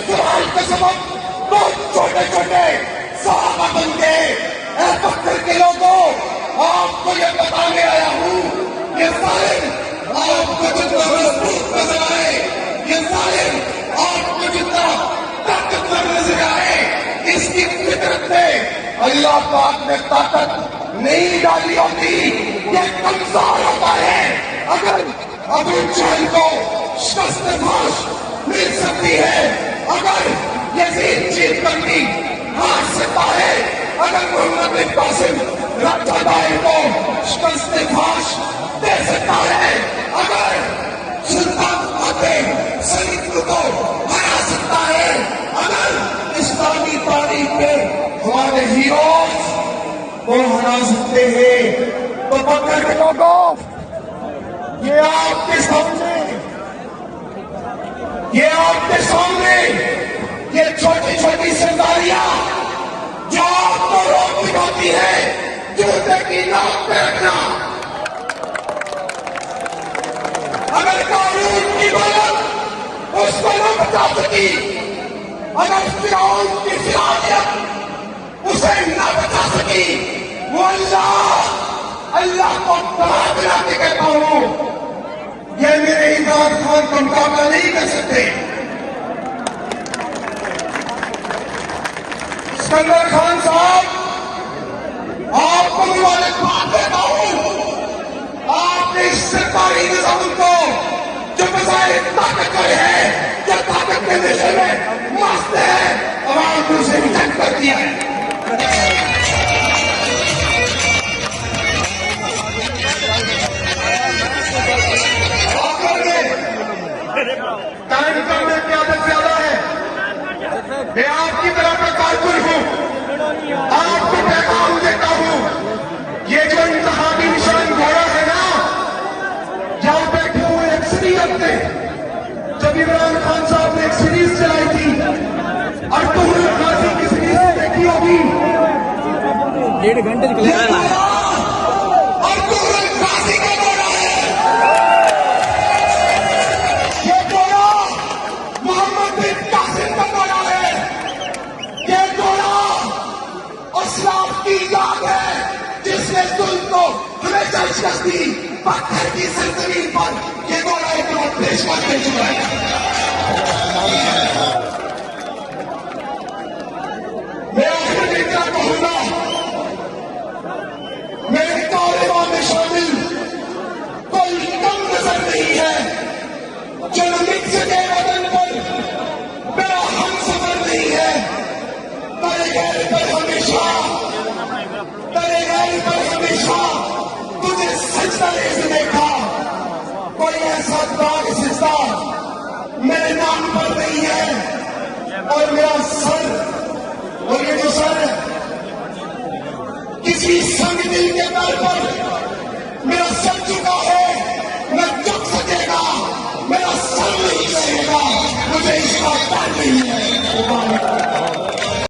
सवाल का सबब बहुत छोटे छोटे सहाबा बन गए। पत्थर के लोगों, आपको ये बताने आया हूँ, ये जालिम आपको जितना मजबूत नजर आए, ये जालिम आपको जितना ताकतवर नजर आए, इसकी फितरत में अल्लाह पाक ने ताकत नहीं डाली होती, ये कमजोर होता है। अगर अबू जहल को शिकस्त फाश मिल सकती है, अगर यजीद जीत करनी हार सकता है, अगर मोहम्मद बिन कासिम राजादार को शिकस्त फाश दे सकता है, अगर सुल्तान फतेह सलीम को हरा सकता है, अगर इस्लामी तारीख के हमारे हीरोज को हरा सकते हैं, तो पत्थर के लोगों, ये आपके सामने, ये आपके सामने ये छोटी छोटी सरदारियां जो आपको रोक दिखाती है, जूते की नाक पे रखना। अगर कानून की बात उसको न बचा सकी, अगर फिरौन की फिरौनियत उसे न बचा सकी, वो अल्लाह को गवाह बना के कहता हूं, ये मेरे इमरान खान का मुकाबला नहीं कर सकते। सिकंदर खान साहब, आपको मुबारकबाद देता हूं, आपने इस सरकारी निजाम को जो बजाय ताकतवर है, जो ताकत के नशे में मस्त है, आवाम को उसे रिजेक्ट कर दिया है। टाइम करने की आदत ज्यादा है। मैं आपकी तरह का कारकुन हूं, आपको पैगाम देता हूं, ये जो इंतखाबी निशान घोड़ा है ना, जहां बैठे हुए अक्सरियत ने, जब इमरान खान साहब ने एक सीरीज चलाई थी, अर्तुगरुल गाजी की सीरीज देखी होगी, 1.5 घंटे अर्तुगरुल गाजी का घोड़ा है, मोहम्मद बिन कासिम का घोड़ा है, ये घोड़ा असलाफ की याद है, जिसने जुल्म को हमेशा शिकस्त दी। पत्थर की सरजमीन पर ये घोड़ा एक बार पेशवा दे चुका है। मैं आखिर में क्या कहूंगा, मेरे तालिबान में शामिल कोई कम नजर नहीं है, जो लिख सके वतन पर मेरा हम सफर नहीं है। तेरे गैर पर हमेशा, तेरे गैर पर हमेशा तुझे सजदा से देखा, कोई ऐसा दाग सिजदा मेरे नाम पर नहीं है, और मेरा सर, और ये जो सर है, किसी संग दिल के दर पर मेरा सर झुका है, न झुक सकेगा, मेरा सर नहीं रहेगा, मुझे इसका डर नहीं है।